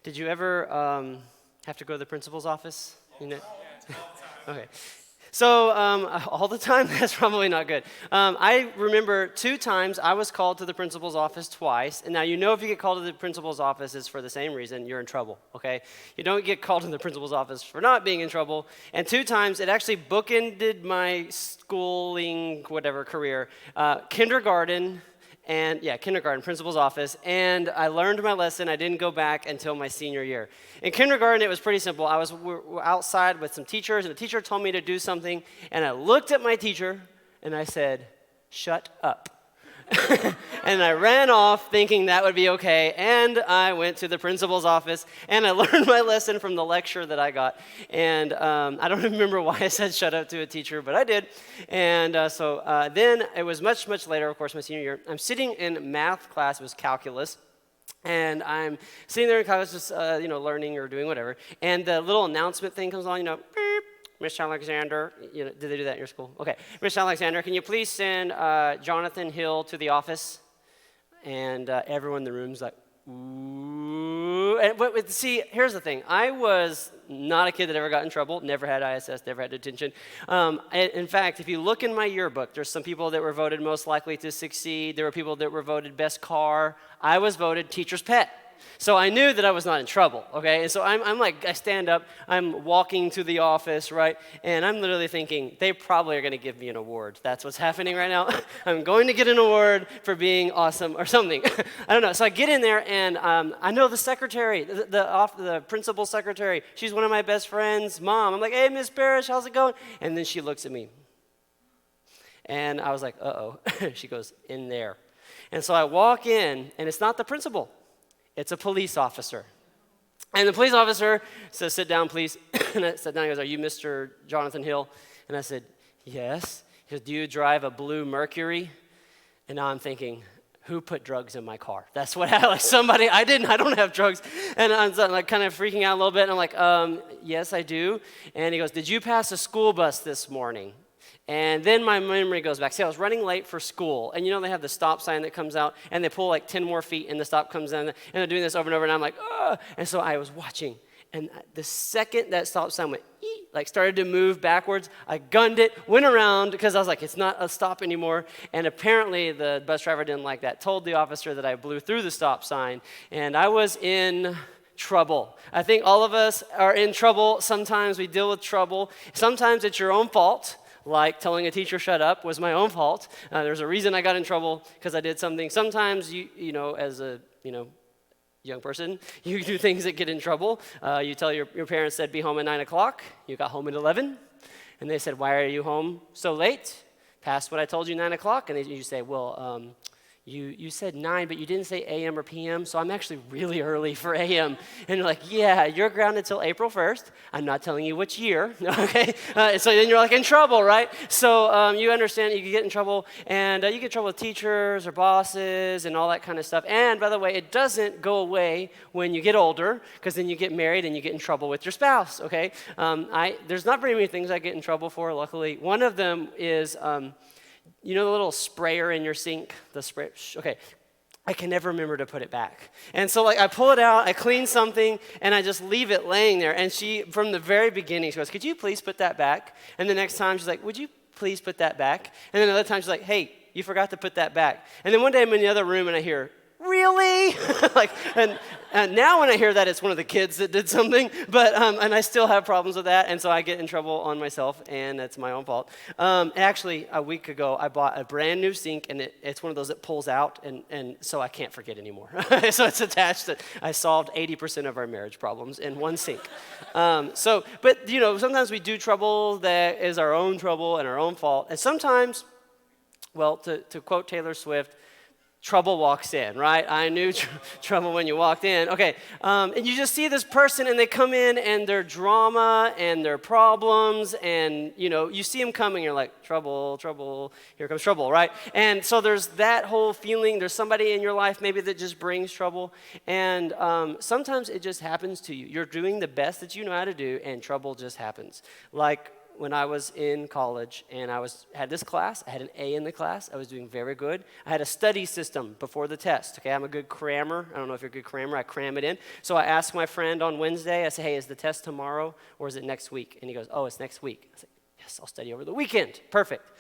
Did you ever have to go to the principal's office? You know? Okay. So all the time, that's probably not good. I remember 2 times I was called to the principal's office twice. And now you know if you get called to the principal's office, it's for the same reason, you're in trouble, okay? You don't get called to the principal's office for not being in trouble. And 2 times, it actually bookended my schooling, whatever, career. Kindergarten, principal's office, and I learned my lesson. I didn't go back until my senior year. In kindergarten, it was pretty simple. We're outside with some teachers, and the teacher told me to do something, and I looked at my teacher, and I said, "Shut up." And I ran off thinking that would be okay, and I went to the principal's office, and I learned my lesson from the lecture that I got. And I don't remember why I said shut up to a teacher, but I did. And so then it was much, much later, of course, my senior year. I'm sitting in math class. It was calculus. And I'm sitting there in calculus just, learning or doing whatever. And the little announcement thing comes on, beep. Miss Alexander, did they do that in your school? Okay. Miss Alexander, can you please send Jonathan Hill to the office? And everyone in the room's like, ooh. But see, here's the thing. I was not a kid that ever got in trouble, never had ISS, never had detention. In fact, if you look in my yearbook, there's some people that were voted most likely to succeed. There were people that were voted best car. I was voted teacher's pet. So I knew that I was not in trouble, okay? And so I'm like, I stand up, I'm walking to the office, right? And I'm literally thinking, they probably are going to give me an award. That's what's happening right now. I'm going to get an award for being awesome or something. I don't know. So I get in there, and I know the secretary, the principal secretary. She's one of my best friends' mom. I'm like, hey, Miss Parrish, how's it going? And then she looks at me. And I was like, uh-oh. She goes, in there. And so I walk in, and it's not the principal. It's a police officer. And the police officer says, sit down, please. And I sat down. He goes, are you Mr. Jonathan Hill? And I said, yes. He goes, do you drive a blue Mercury? And now I'm thinking, who put drugs in my car? That's what happened. Like somebody, I don't have drugs. And I'm like kind of freaking out a little bit. And I'm like, yes, I do. And he goes, did you pass a school bus this morning? And then my memory goes back. See, I was running late for school, and they have the stop sign that comes out, and they pull like 10 more feet, and the stop comes in, and they're doing this over and over, and I'm like, oh. And so I was watching, and the second that stop sign went, started to move backwards, I gunned it, went around, because I was like, it's not a stop anymore, and apparently the bus driver didn't like that, told the officer that I blew through the stop sign, and I was in trouble. I think all of us are in trouble. Sometimes we deal with trouble. Sometimes it's your own fault. Like telling a teacher shut up was my own fault. There's a reason I got in trouble because I did something. Sometimes as a young person, you do things that get in trouble. You tell your parents said be home at 9 o'clock. You got home at 11, and they said, why are you home so late? Past what I told you, 9 o'clock, and you say, well, you said 9, but you didn't say a.m. or p.m., so I'm actually really early for a.m. And you're like, yeah, you're grounded till April 1st. I'm not telling you which year, okay? So then you're like in trouble, right? So you understand you can get in trouble, and you get in trouble with teachers or bosses and all that kind of stuff. And by the way, it doesn't go away when you get older, because then you get married and you get in trouble with your spouse, okay? There's not very many things I get in trouble for, luckily. One of them is... the little sprayer in your sink, the spray, okay, I can never remember to put it back. And so I pull it out, I clean something, and I just leave it laying there. And she, from the very beginning, she goes, could you please put that back? And the next time she's like, would you please put that back? And then another time she's like, hey, you forgot to put that back. And then one day I'm in the other room and I hear, really? And now when I hear that, it's one of the kids that did something, but and I still have problems with that, and so I get in trouble on myself, and that's my own fault. Actually, a week ago, I bought a brand new sink, and it's one of those that pulls out, and so I can't forget anymore. So it's attached. I solved 80% of our marriage problems in one sink. But sometimes we do trouble that is our own trouble and our own fault, and sometimes, well, to quote Taylor Swift, trouble walks in, right? I knew trouble when you walked in. Okay, and you just see this person, and they come in, and their drama and their problems, and, you see them coming, you're like, trouble, here comes trouble, right? And so there's that whole feeling, there's somebody in your life maybe that just brings trouble, and sometimes it just happens to you. You're doing the best that you know how to do, and trouble just happens. Like when I was in college, and had this class. I had an A in the class. I was doing very good. I had a study system before the test. Okay, I'm a good crammer. I don't know if you're a good crammer. I cram it in. So I asked my friend on Wednesday, I said, hey, is the test tomorrow or is it next week? And he goes, oh, it's next week. I said, yes, I'll study over the weekend. Perfect.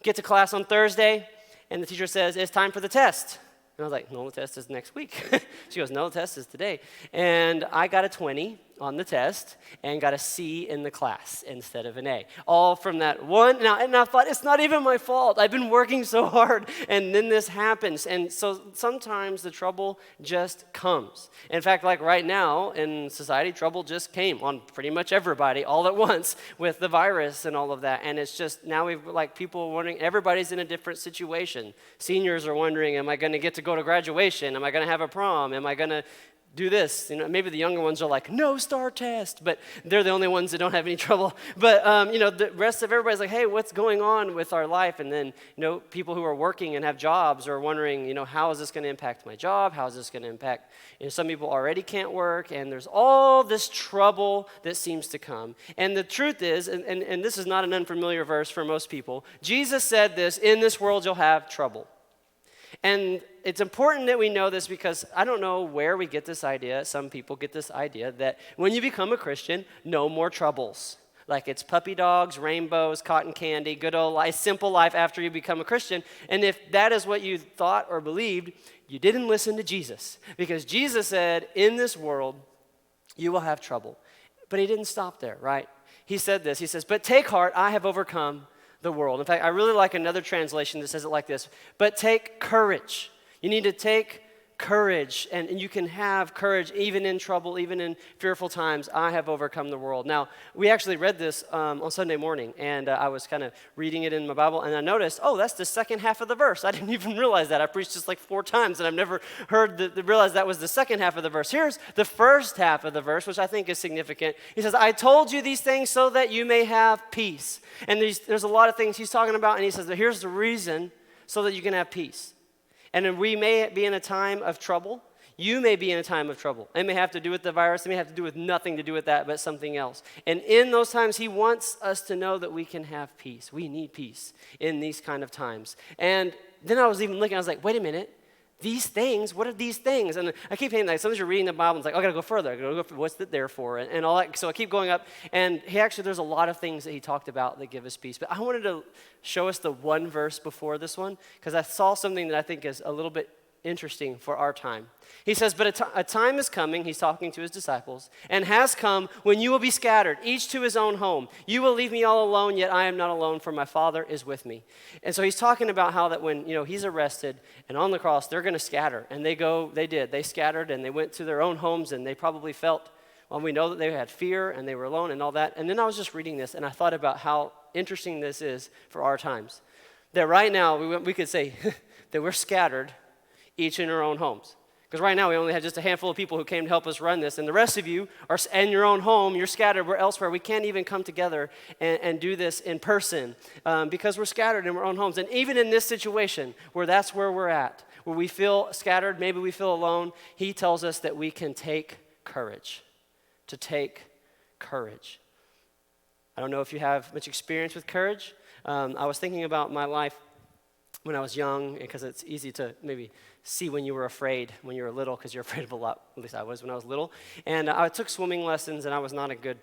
Get to class on Thursday, and the teacher says, it's time for the test. And I was like, no, the test is next week. She goes, no, the test is today. And I got a 20 on the test and got a C in the class instead of an A. All from that one. And I thought, it's not even my fault. I've been working so hard, and then this happens. And so sometimes the trouble just comes. In fact, like right now in society, trouble just came on pretty much everybody all at once with the virus and all of that. And it's just, now we've like people wondering, everybody's in a different situation. Seniors are wondering, am I going to get to go to graduation? Am I going to have a prom? Am I going to do this? You know, maybe the younger ones are like, no STAR test, but they're the only ones that don't have any trouble. But, the rest of everybody's like, hey, what's going on with our life? And then, people who are working and have jobs are wondering, how is this going to impact my job? How is this going to impact, some people already can't work, and there's all this trouble that seems to come. And the truth is, and this is not an unfamiliar verse for most people, Jesus said this, in this world you'll have trouble. And it's important that we know this because I don't know where we get this idea. Some people get this idea that when you become a Christian, no more troubles. Like it's puppy dogs, rainbows, cotton candy, good old life, simple life after you become a Christian. And if that is what you thought or believed, you didn't listen to Jesus. Because Jesus said, in this world, you will have trouble. But he didn't stop there, right? He said this. He says, but take heart, I have overcome the world. In fact, I really like another translation that says it like this, but take courage. You need to take courage, and you can have courage even in trouble, even in fearful times. I have overcome the world. Now, we actually read this on Sunday morning, and I was kind of reading it in my Bible, and I noticed, oh, that's the second half of the verse. I didn't even realize that. I preached this like 4 times, and I've never realized that was the second half of the verse. Here's the first half of the verse, which I think is significant. He says, I told you these things so that you may have peace. And there's a lot of things he's talking about, and he says, here's the reason so that you can have peace. And then we may be in a time of trouble. You may be in a time of trouble. It may have to do with the virus. It may have to do with nothing to do with that, but something else. And in those times, he wants us to know that we can have peace. We need peace in these kind of times. And then I was even looking, I was like, wait a minute. These things, what are these things? And I keep thinking, like, sometimes you're reading the Bible and it's like, oh, I got to go further. I got to go for what's it there for and all that. So I keep going up. And there's a lot of things that he talked about that give us peace. But I wanted to show us the one verse before this one because I saw something that I think is a little bit interesting for our time. He says, but a time is coming, he's talking to his disciples, and has come when you will be scattered, each to his own home. You will leave me all alone, yet I am not alone, for my Father is with me. And so he's talking about how that when, he's arrested and on the cross, they're going to scatter. And they scattered and they went to their own homes and they probably felt, well, we know that they had fear and they were alone and all that. And then I was just reading this and I thought about how interesting this is for our times. That right now, we could say that we're scattered each in our own homes. Because right now we only have just a handful of people who came to help us run this, and the rest of you are in your own home, you're scattered, we're elsewhere. We can't even come together and do this in person because we're scattered in our own homes. And even in this situation, where that's where we're at, where we feel scattered, maybe we feel alone, he tells us that we can take courage, to take courage. I don't know if you have much experience with courage. I was thinking about my life when I was young, because it's easy to maybe see when you were afraid when you were little, because you're afraid of a lot, at least I was when I was little. And I took swimming lessons, and I was not a good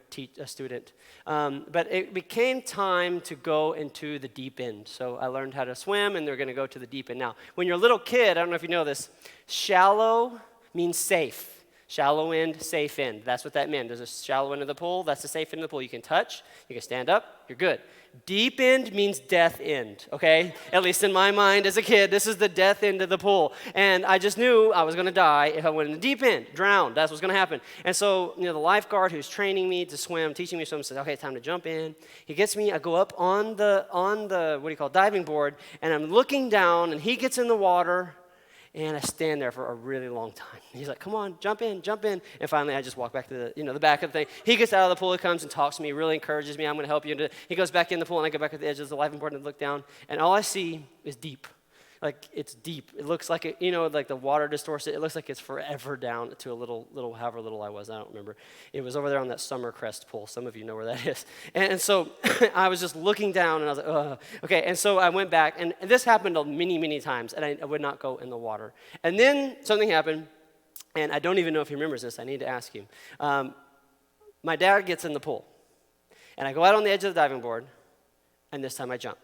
student. But it became time to go into the deep end. So I learned how to swim, and they're going to go to the deep end. Now, when you're a little kid, I don't know if you know this, shallow means safe. Shallow end, safe end. That's what that meant. There's a shallow end of the pool. That's the safe end of the pool. You can touch. You can stand up. You're good. Deep end means death end, okay? At least in my mind as a kid, this is the death end of the pool. And I just knew I was going to die if I went in the deep end, drowned. That's what's going to happen. And so, the lifeguard who's training me to swim, teaching me to swim, says, okay, time to jump in. He gets me, I go up on the diving board, and I'm looking down, and he gets in the water, and I stand there for a really long time. He's like, come on, jump in. And finally, I just walk back to the back of the thing. He gets out of the pool, he comes and talks to me, really encourages me. I'm going to help you. He goes back in the pool, and I go back at the edge of the lifing board and look down. And all I see is deep. like it's deep. It looks like it, like the water distorts it. It looks like it's forever down to a little, however little I was. I don't remember. It was over there on that Summercrest pool. Some of you know where that is. And so I was just looking down, and I was like, ugh. Okay, and so I went back, and this happened many, many times, and I would not go in the water. And then something happened, and I don't even know if he remembers this. I need to ask him. My dad gets in the pool, and I go out on the edge of the diving board, and this time I jump.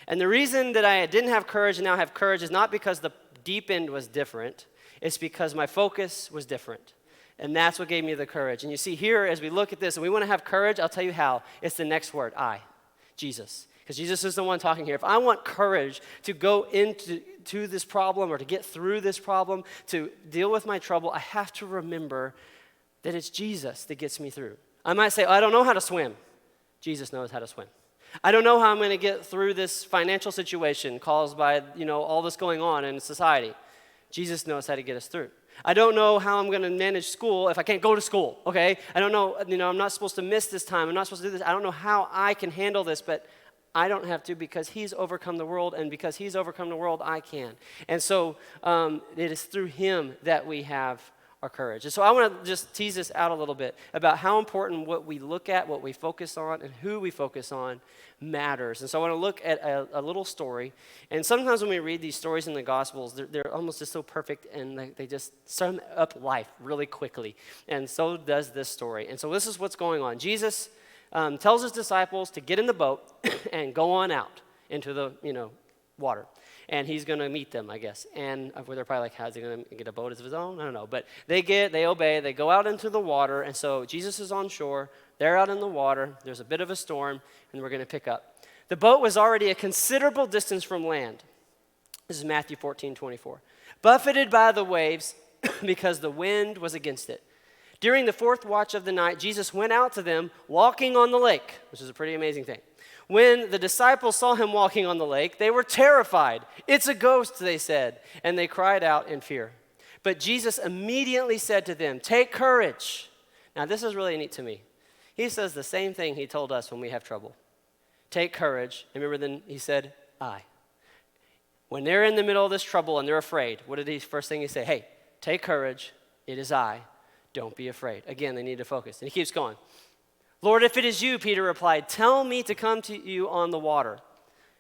And the reason that I didn't have courage and now have courage is not because the deep end was different. It's because my focus was different. And that's what gave me the courage. And you see here, as we look at this, and we want to have courage, I'll tell you how. It's the next word, I, Jesus. Because Jesus is the one talking here. If I want courage to go into this problem or to get through this problem, to deal with my trouble, I have to remember that it's Jesus that gets me through. I might say, I don't know how to swim. Jesus knows how to swim. I don't know how I'm going to get through this financial situation caused by, all this going on in society. Jesus knows how to get us through. I don't know how I'm going to manage school if I can't go to school, okay? I don't know, I'm not supposed to miss this time. I'm not supposed to do this. I don't know how I can handle this, but I don't have to because he's overcome the world, and because he's overcome the world, I can. And so it is through him that we have our courage. And so I want to just tease this out a little bit about how important what we look at, what we focus on, and who we focus on matters. And so I want to look at a little story. And sometimes when we read these stories in the Gospels, they're almost just so perfect, and they just sum up life really quickly. And so does this story. And so this is what's going on. Jesus tells his disciples to get in the boat and go on out into the, water. And he's going to meet them, I guess. And they're probably like, how's he going to get a boat of his own? I don't know. But they obey, they go out into the water. And so Jesus is on shore. They're out in the water. There's a bit of a storm, and we're going to pick up. The boat was already a considerable distance from land. This is Matthew 14:24. Buffeted by the waves because the wind was against it. During the fourth watch of the night, Jesus went out to them walking on the lake, which is a pretty amazing thing. When the disciples saw him walking on the lake, they were terrified. It's a ghost, they said, and they cried out in fear. But Jesus immediately said to them, take courage. Now, this is really neat to me. He says the same thing he told us when we have trouble. Take courage. And remember then he said, I. When they're in the middle of this trouble and they're afraid, what did he first thing he say? Hey, take courage. It is I. Don't be afraid. Again, they need to focus. And he keeps going. Lord, if it is you, Peter replied, tell me to come to you on the water.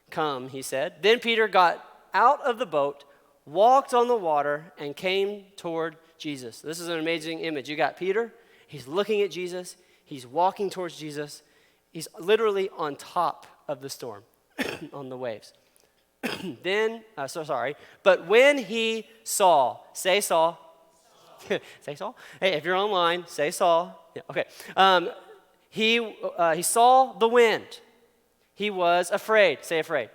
Come, he said. Then Peter got out of the boat, walked on the water, and came toward Jesus. This is an amazing image. You got Peter. He's looking at Jesus. He's walking towards Jesus. He's literally on top of the storm, on the waves. But when he saw, say saw. Say saw. Hey, if you're online, say saw. Yeah, okay. He saw the wind. He was afraid. Say afraid.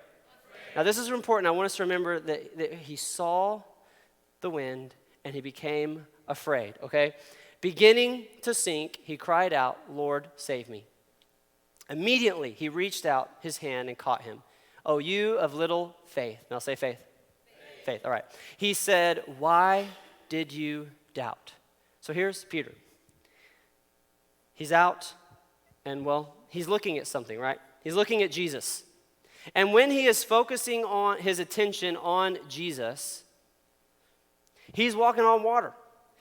Now this is important. I want us to remember that he saw the wind and he became afraid, okay? Beginning to sink, he cried out, Lord, save me. Immediately he reached out his hand and caught him. Oh, you of little faith. Now say faith. Faith, all right. He said, why did you doubt? So here's Peter. He's out. And he's looking at something, right? He's looking at Jesus. And when he is focusing on his attention on Jesus, he's walking on water.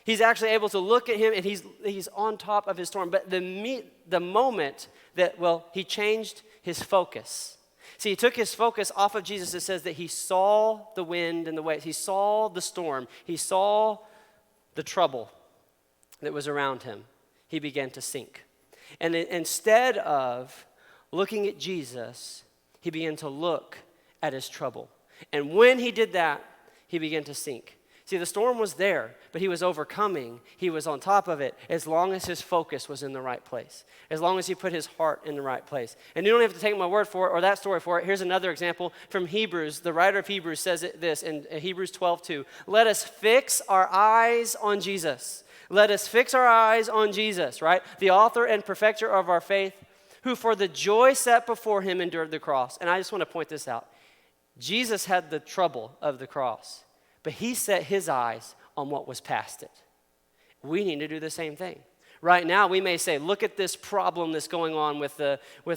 He's actually able to look at him, and he's on top of his storm. But the moment that, he changed his focus. See, he took his focus off of Jesus. It says that he saw the wind and the waves. He saw the storm. He saw the trouble that was around him. He began to sink. And instead of looking at Jesus, he began to look at his trouble. And when he did that, he began to sink. See, the storm was there, but he was overcoming. He was on top of it as long as his focus was in the right place, as long as he put his heart in the right place. And you don't have to take my word for it or that story for it. Here's another example from Hebrews. The writer of Hebrews says this in Hebrews 12:2. Let us fix our eyes on Jesus. Let us fix our eyes on Jesus, right? The author and perfecter of our faith, who for the joy set before him endured the cross. And I just want to point this out. Jesus had the trouble of the cross, but he set his eyes on what was past it. We need to do the same thing. Right now, we may say, look at this problem that's going on with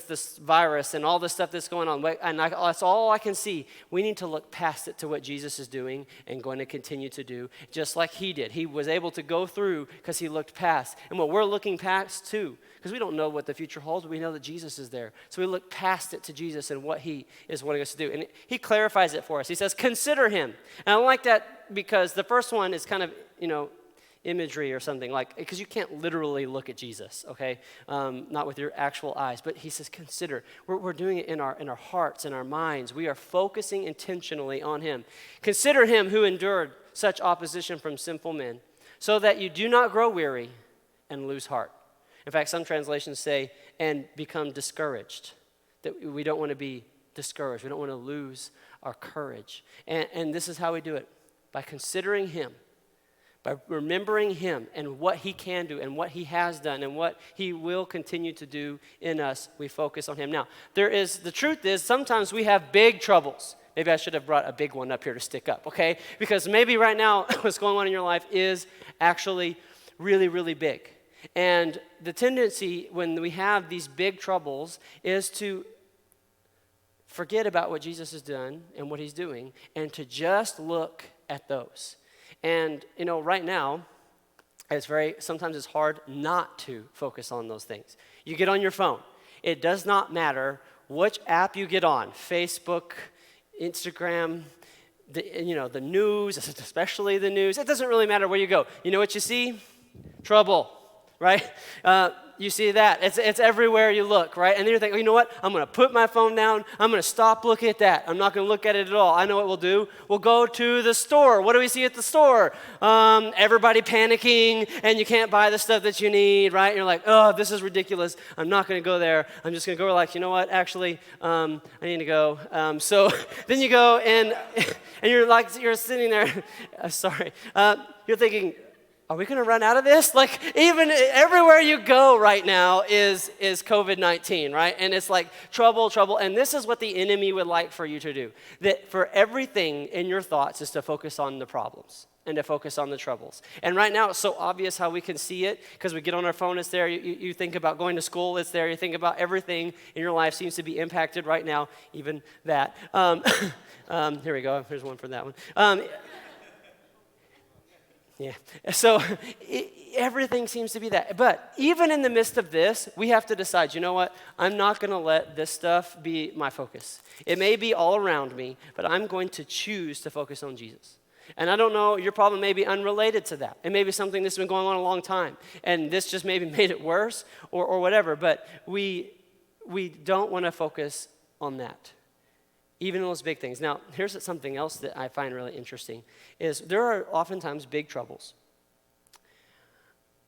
this virus and all the stuff that's going on. That's all I can see. We need to look past it to what Jesus is doing and going to continue to do, just like he did. He was able to go through because he looked past. And what we're looking past too, because we don't know what the future holds, but we know that Jesus is there. So we look past it to Jesus and what he is wanting us to do. And he clarifies it for us. He says, consider him. And I like that because the first one is kind of, imagery or something, like, because you can't literally look at Jesus, okay? Not with your actual eyes, but he says consider. We're doing it in our hearts, in our minds. We are focusing intentionally on him. Consider him who endured such opposition from sinful men, so that you do not grow weary and lose heart. In fact, some translations say, and become discouraged, that we don't want to be discouraged. We don't want to lose our courage. And this is how we do it, by considering him. By remembering him and what he can do and what he has done and what he will continue to do in us, we focus on him. Now, the truth is, sometimes we have big troubles. Maybe I should have brought a big one up here to stick up, okay? Because maybe right now what's going on in your life is actually really, really big. And the tendency when we have these big troubles is to forget about what Jesus has done and what he's doing and to just look at those. And, right now, sometimes it's hard not to focus on those things. You get on your phone. It does not matter which app you get on, Facebook, Instagram, the news, especially the news. It doesn't really matter where you go. You know what you see? Trouble, right? You see that. It's everywhere you look, right? And then you're thinking, you know what? I'm going to put my phone down. I'm going to stop looking at that. I'm not going to look at it at all. I know what we'll do. We'll go to the store. What do we see at the store? Everybody panicking, and you can't buy the stuff that you need, right? And you're like, oh, this is ridiculous. I'm not going to go there. I'm just going to go like, you know what? Actually, I need to go. So then you go, and you're sitting there. Sorry. You're thinking, are we going to run out of this? Like, even everywhere you go right now is COVID-19, right? And it's like trouble. And this is what the enemy would like for you to do. That for everything in your thoughts is to focus on the problems and to focus on the troubles. And right now, it's so obvious how we can see it because we get on our phone, it's there. You think about going to school, it's there. You think about everything in your life seems to be impacted right now, even that. Here we go. Here's one for that one. Yeah, so everything seems to be that. But even in the midst of this, we have to decide, you know what? I'm not going to let this stuff be my focus. It may be all around me, but I'm going to choose to focus on Jesus. And I don't know, your problem may be unrelated to that. It may be something that's been going on a long time, and this just maybe made it worse or whatever. But we don't want to focus on that. Even those big things. Now, here's something else that I find really interesting, is there are oftentimes big troubles.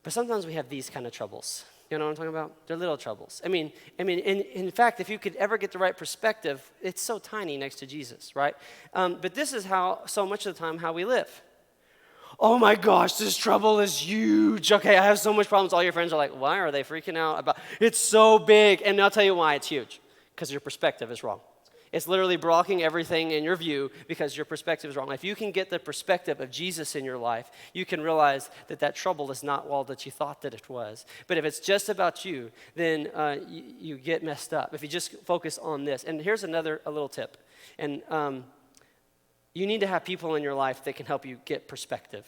But sometimes we have these kind of troubles. You know what I'm talking about? They're little troubles. I mean, in fact, if you could ever get the right perspective, it's so tiny next to Jesus, right? But this is so much of the time how we live. Oh my gosh, this trouble is huge. Okay, I have so much problems. All your friends are like, why are they freaking out about it's so big? And I'll tell you why it's huge. Because your perspective is wrong. It's literally blocking everything in your view because your perspective is wrong. If you can get the perspective of Jesus in your life, you can realize that trouble is not all that you thought that it was. But if it's just about you, then you get messed up. If you just focus on this. And here's a little tip. And you need to have people in your life that can help you get perspective.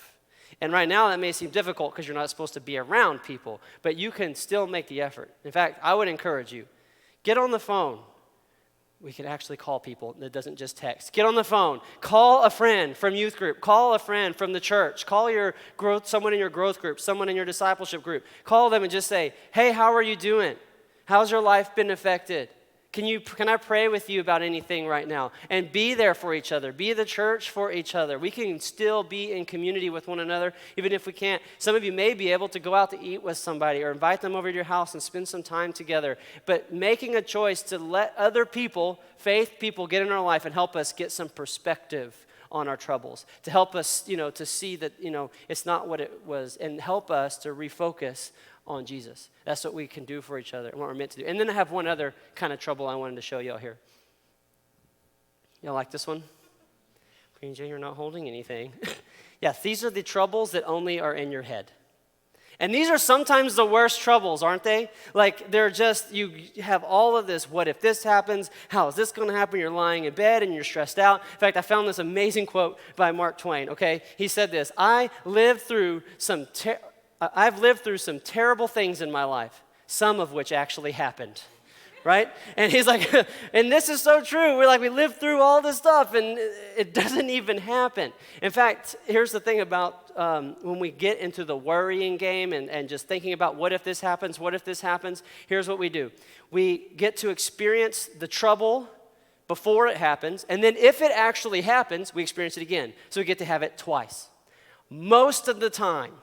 And right now that may seem difficult because you're not supposed to be around people, but you can still make the effort. In fact, I would encourage you, get on the phone. We can actually call people that doesn't just text. Get on the phone. Call a friend from youth group. Call a friend from the church. Call someone in your growth group, someone in your discipleship group. Call them and just say, hey, how are you doing? How's your life been affected? Can I pray with you about anything right now? And be there for each other. Be the church for each other. We can still be in community with one another, even if we can't. Some of you may be able to go out to eat with somebody or invite them over to your house and spend some time together. But making a choice to let other people, faith people, get in our life and help us get some perspective on our troubles, to help us, to see that, it's not what it was, and help us to refocus on Jesus. That's what we can do for each other and what we're meant to do. And then I have one other kind of trouble I wanted to show y'all here. Y'all like this one? Green Jay, you're not holding anything. Yeah, these are the troubles that only are in your head. And these are sometimes the worst troubles, aren't they? Like they're just, you have all of this, what if this happens? How is this going to happen? You're lying in bed and you're stressed out. In fact, I found this amazing quote by Mark Twain, okay? He said this, I've lived through some terrible things in my life, some of which actually happened. Right? And he's like, and this is so true. We live through all this stuff and it doesn't even happen. In fact, here's the thing about when we get into the worrying game and just thinking about what if this happens, here's what we do. We get to experience the trouble before it happens, and then if it actually happens, we experience it again. So we get to have it twice. Most of the time,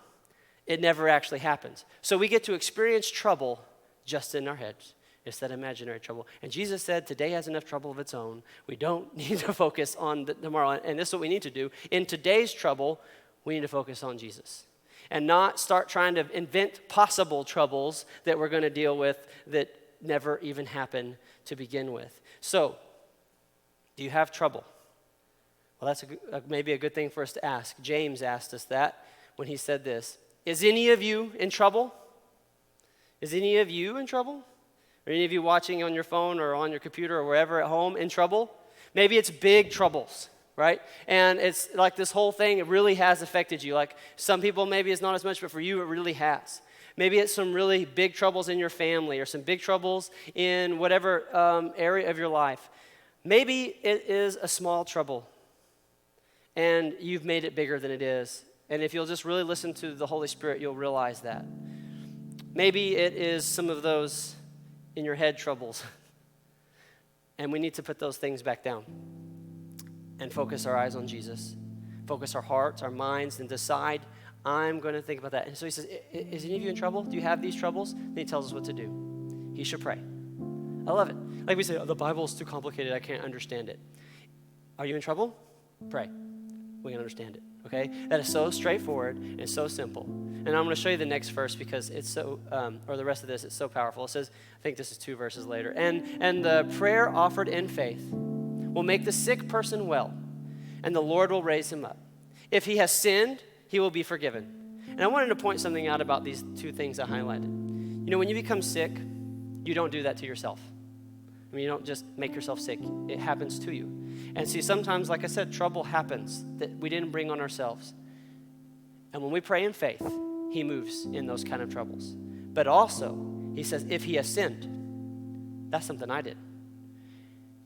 it never actually happens. So we get to experience trouble just in our heads. It's that imaginary trouble. And Jesus said, today has enough trouble of its own. We don't need to focus on tomorrow. And this is what we need to do. In today's trouble, we need to focus on Jesus. And not start trying to invent possible troubles that we're going to deal with that never even happen to begin with. So, do you have trouble? Well, that's maybe a good thing for us to ask. James asked us that when he said this. Is any of you in trouble? Is any of you in trouble? Are any of you watching on your phone or on your computer or wherever at home in trouble? Maybe it's big troubles, right? And it's like this whole thing, it really has affected you. Like some people, maybe it's not as much, but for you, it really has. Maybe it's some really big troubles in your family or some big troubles in whatever area of your life. Maybe it is a small trouble and you've made it bigger than it is. And if you'll just really listen to the Holy Spirit, you'll realize that. Maybe it is some of those in your head troubles. And we need to put those things back down and focus our eyes on Jesus. Focus our hearts, our minds, and decide, I'm going to think about that. And so he says, is any of you in trouble? Do you have these troubles? Then he tells us what to do. He should pray. I love it. Like we say, the Bible is too complicated. I can't understand it. Are you in trouble? Pray. We can understand it. Okay? That is so straightforward and so simple. And I'm going to show you the next verse because it's so, or the rest of this, it's so powerful. It says, I think this is 2 verses later. And the prayer offered in faith will make the sick person well, and the Lord will raise him up. If he has sinned, he will be forgiven. And I wanted to point something out about these 2 things I highlighted. You know, when you become sick, you don't do that to yourself. I mean, you don't just make yourself sick. It happens to you. And see, sometimes, like I said, trouble happens that we didn't bring on ourselves. And when we pray in faith, he moves in those kind of troubles. But also, he says, if he has sinned, that's something I did.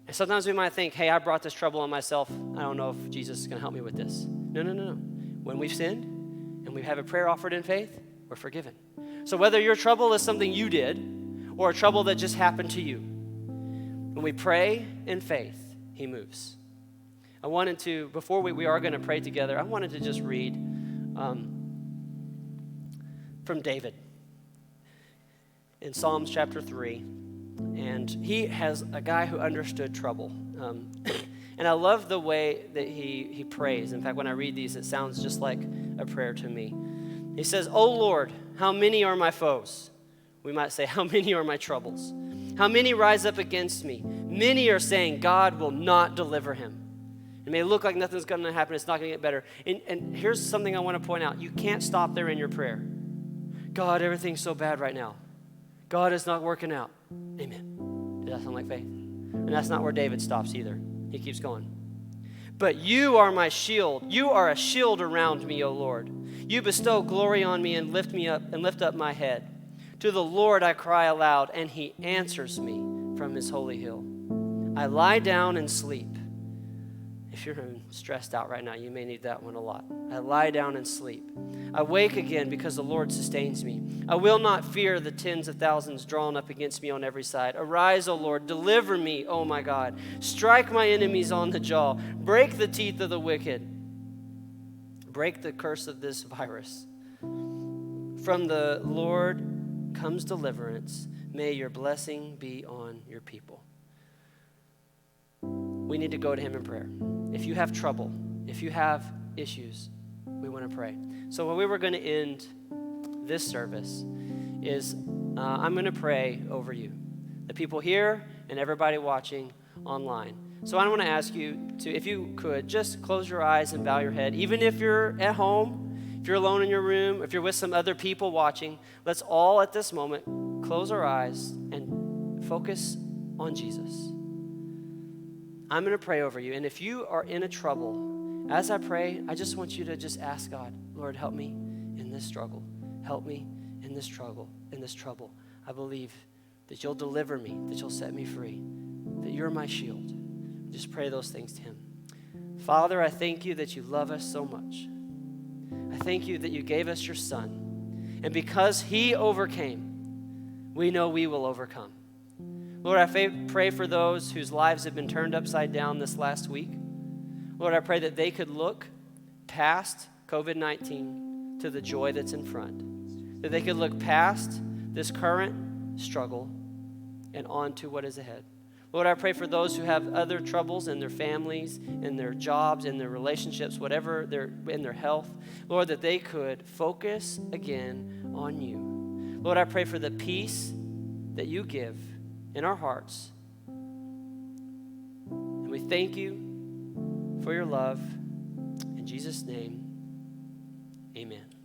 And sometimes we might think, hey, I brought this trouble on myself. I don't know if Jesus is going to help me with this. No. When we've sinned and we have a prayer offered in faith, we're forgiven. So whether your trouble is something you did or a trouble that just happened to you, when we pray in faith, he moves. I wanted to, before we are going to pray together, I wanted to just read from David in Psalms chapter 3. And he has a guy who understood trouble. And I love the way that he prays. In fact, when I read these, it sounds just like a prayer to me. He says, "O Lord, how many are my foes?" We might say, how many are my troubles? How many rise up against me? Many are saying, God will not deliver him. It may look like nothing's going to happen. It's not going to get better. And here's something I want to point out. You can't stop there in your prayer. God, everything's so bad right now. God is not working out. Amen. Does that sound like faith? And that's not where David stops either. He keeps going. But you are my shield. You are a shield around me, O Lord. You bestow glory on me and lift up my head. To the Lord I cry aloud, and he answers me from his holy hill. I lie down and sleep. If you're stressed out right now, you may need that one a lot. I lie down and sleep. I wake again because the Lord sustains me. I will not fear the tens of thousands drawn up against me on every side. Arise, O Lord, deliver me, O my God. Strike my enemies on the jaw. Break the teeth of the wicked. Break the curse of this virus. From the Lord comes deliverance. May your blessing be on your people. We need to go to him in prayer. If you have trouble, if you have issues, we want to pray. So what we were going to end this service is I'm going to pray over you, the people here and everybody watching online. So I want to ask you to, if you could, just close your eyes and bow your head. Even if you're at home, If you're alone in your room, if you're with some other people watching, let's all at this moment close our eyes and focus on Jesus. I'm going to pray over you. And if you are in a trouble, as I pray, I just want you to just ask God, Lord, help me in this struggle. Help me in this struggle, in this trouble. I believe that you'll deliver me, that you'll set me free, that you're my shield. Just pray those things to him. Father, I thank you that you love us so much. I thank you that you gave us your son. And because he overcame, we know we will overcome. Lord, I pray for those whose lives have been turned upside down this last week. Lord, I pray that they could look past COVID-19 to the joy that's in front. That they could look past this current struggle and on to what is ahead. Lord, I pray for those who have other troubles in their families, in their jobs, in their relationships, whatever they're in their health. Lord, that they could focus again on you. Lord, I pray for the peace that you give in our hearts. And we thank you for your love. In Jesus' name, amen.